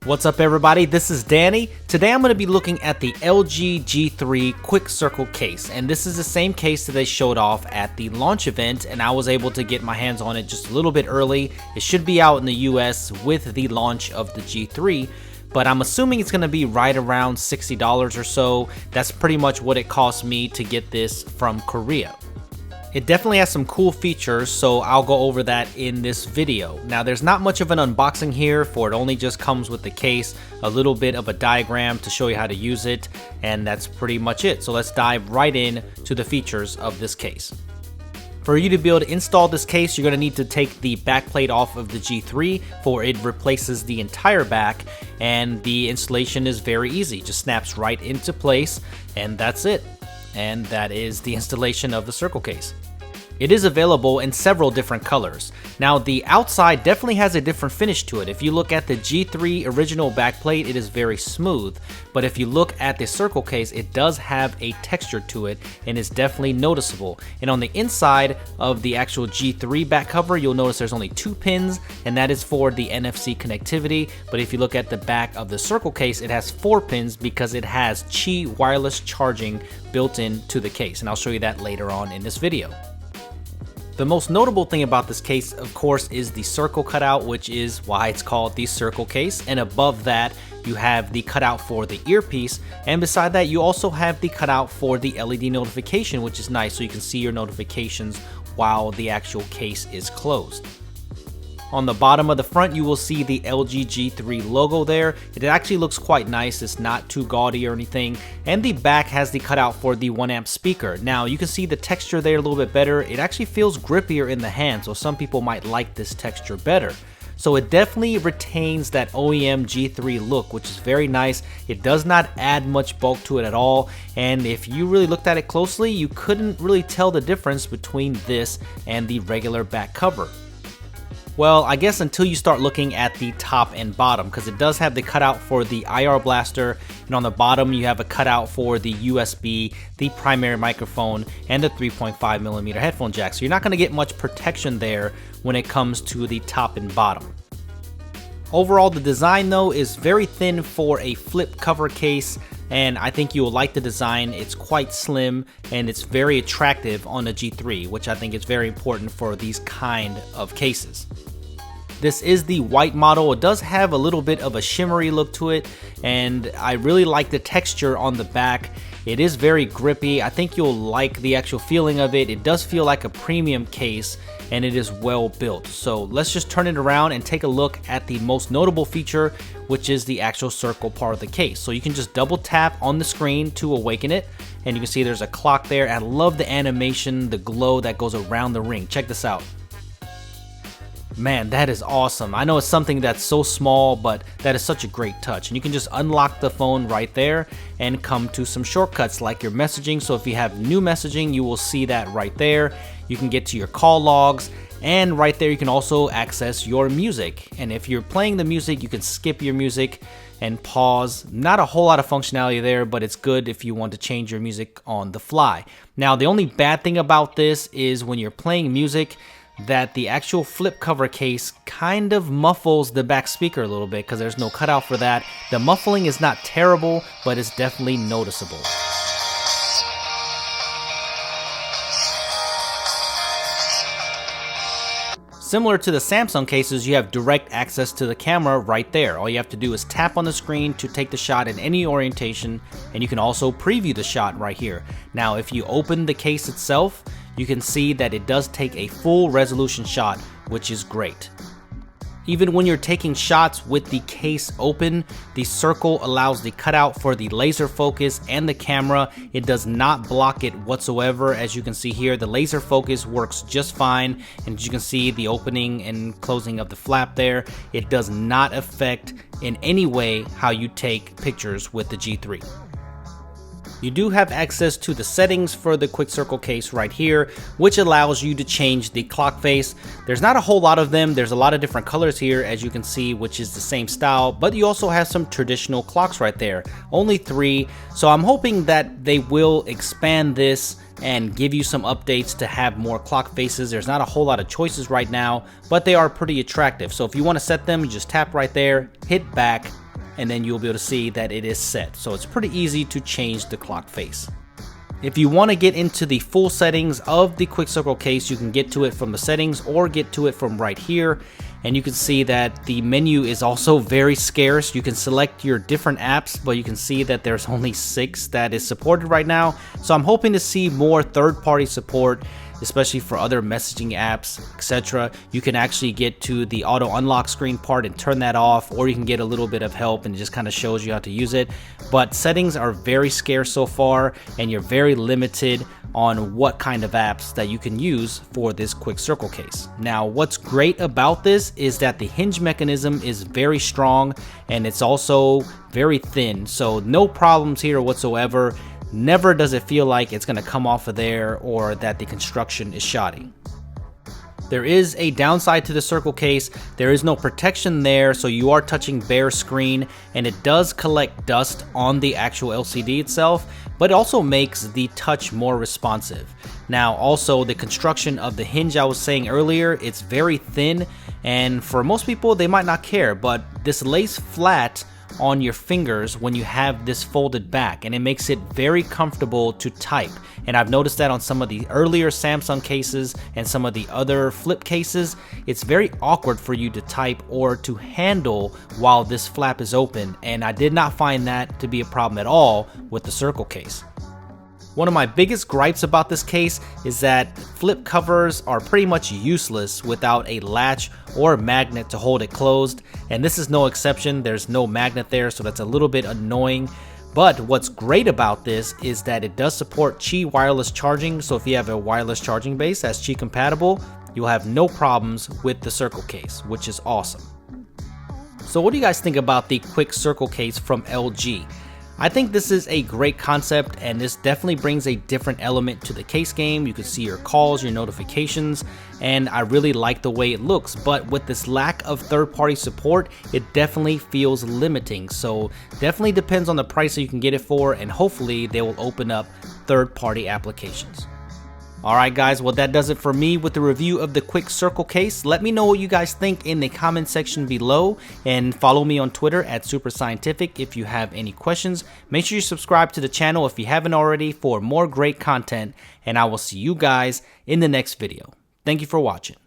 What's up everybody, this is Danny. Today I'm going to be looking at the LG G3 Quick Circle case, and this is the same case that they showed off at the launch event, and I was able to get my hands on it just a little bit early. It should be out in the US with the launch of the G3, but I'm assuming it's going to be right around $60 or so. That's pretty much what it cost me to get this from Korea. It definitely has some cool features, so I'll go over that in this video. Now, there's not much of an unboxing here, for it only just comes with the case, a little bit of a diagram to show you how to use it, and that's pretty much it. So let's dive right in to the features of this case. For you to be able to install this case, you're going to need to take the back plate off of the G3, for it replaces the entire back, and the installation is very easy. Just snaps right into place, and that's it. And that is the installation of the Circle case. It is available in several different colors. Now, the outside definitely has a different finish to it. If you look at the G3 original backplate, it is very smooth, but if you look at the Circle case, it does have a texture to it and is definitely noticeable. And on the inside of the actual G3 back cover, you'll notice there's only 2 pins, and that is for the NFC connectivity. But if you look at the back of the Circle case, it has 4 pins because it has Qi wireless charging built into the case, and I'll show you that later on in this video. The most notable thing about this case, of course, is the circle cutout, which is why it's called the Circle case. And above that, you have the cutout for the earpiece. And beside that, you also have the cutout for the LED notification, which is nice, so you can see your notifications while the actual case is closed. On the bottom of the front, you will see the LG G3 logo there. It actually looks quite nice. It's not too gaudy or anything. And the back has the cutout for the 1-amp speaker. Now, you can see the texture there a little bit better. It actually feels grippier in the hand, so some people might like this texture better. So it definitely retains that OEM G3 look, which is very nice. It does not add much bulk to it at all. And if you really looked at it closely, you couldn't really tell the difference between this and the regular back cover. Well, I guess until you start looking at the top and bottom, because it does have the cutout for the IR blaster, and on the bottom you have a cutout for the USB, the primary microphone, and the 3.5mm headphone jack. So you're not going to get much protection there when it comes to the top and bottom. Overall, the design though is very thin for a flip cover case, and I think you will like the design. It's quite slim and it's very attractive on the G3, which I think is very important for these kind of cases. This is the white model. It does have a little bit of a shimmery look to it, and I really like the texture on the back. It is very grippy. I think you'll like the actual feeling of it. It does feel like a premium case, and it is well built. So let's just turn it around and take a look at the most notable feature, which is the actual circle part of the case. So you can just double tap on the screen to awaken it, and you can see there's a clock there. I love the animation, the glow that goes around the ring. Check this out. Man, that is awesome. I know it's something that's so small, but that is such a great touch. And you can just unlock the phone right there and come to some shortcuts like your messaging. So if you have new messaging, you will see that right there. You can get to your call logs, and right there you can also access your music. And if you're playing the music, you can skip your music and pause. Not a whole lot of functionality there, but it's good if you want to change your music on the fly. Now, the only bad thing about this is when you're playing music, that the actual flip cover case kind of muffles the back speaker a little bit because there's no cutout for that. The muffling is not terrible, but it's definitely noticeable. Similar to the Samsung cases, you have direct access to the camera right there. All you have to do is tap on the screen to take the shot in any orientation, and you can also preview the shot right here. Now, if you open the case itself, you can see that it does take a full resolution shot, which is great. Even when you're taking shots with the case open, the circle allows the cutout for the laser focus and the camera. It does not block it whatsoever. As you can see here, the laser focus works just fine. And as you can see, the opening and closing of the flap there, it does not affect in any way how you take pictures with the G3. You do have access to the settings for the Quick Circle case right here, which allows you to change the clock face. There's not a whole lot of them. There's a lot of different colors here, as you can see, which is the same style, but you also have some traditional clocks right there. Only 3, so I'm hoping that they will expand this and give you some updates to have more clock faces. There's not a whole lot of choices right now, but they are pretty attractive. So if you want to set them, you just tap right there, hit back, and then you'll be able to see that it is set. So it's pretty easy to change the clock face. If you want to get into the full settings of the Quick Circle case, you can get to it from the settings or get to it from right here. And you can see that the menu is also very scarce. You can select your different apps, but you can see that there's only 6 that is supported right now. So I'm hoping to see more third-party support, especially for other messaging apps, etc. You can actually get to the auto unlock screen part and turn that off, or you can get a little bit of help and it just kind of shows you how to use it. But settings are very scarce so far, and you're very limited on what kind of apps that you can use for this Quick Circle case. Now, what's great about this is that the hinge mechanism is very strong and it's also very thin, so no problems here whatsoever. Never does it feel like it's going to come off of there or that the construction is shoddy. There is a downside to the Circle case. There is no protection there, so you are touching bare screen, and it does collect dust on the actual LCD itself, but it also makes the touch more responsive. Now, also the construction of the hinge I was saying earlier, it's very thin, and for most people they might not care, but this lays flat on your fingers when you have this folded back, and it makes it very comfortable to type. And I've noticed that on some of the earlier Samsung cases and some of the other flip cases, it's very awkward for you to type or to handle while this flap is open, and I did not find that to be a problem at all with the Circle case. One of my biggest gripes about this case is that flip covers are pretty much useless without a latch or a magnet to hold it closed, and this is no exception. There's no magnet there, so that's a little bit annoying. But what's great about this is that it does support Qi wireless charging, so if you have a wireless charging base that's Qi compatible, you'll have no problems with the Circle case, which is awesome. So what do you guys think about the Quick Circle case from LG? I think this is a great concept, and this definitely brings a different element to the case game. You can see your calls, your notifications, and I really like the way it looks. But with this lack of third-party support, it definitely feels limiting. So definitely depends on the price that you can get it for, and hopefully they will open up third-party applications. Alright guys, well that does it for me with the review of the Quick Circle case. Let me know what you guys think in the comment section below, and follow me on Twitter at SuperScientific if you have any questions. Make sure you subscribe to the channel if you haven't already for more great content, and I will see you guys in the next video. Thank you for watching.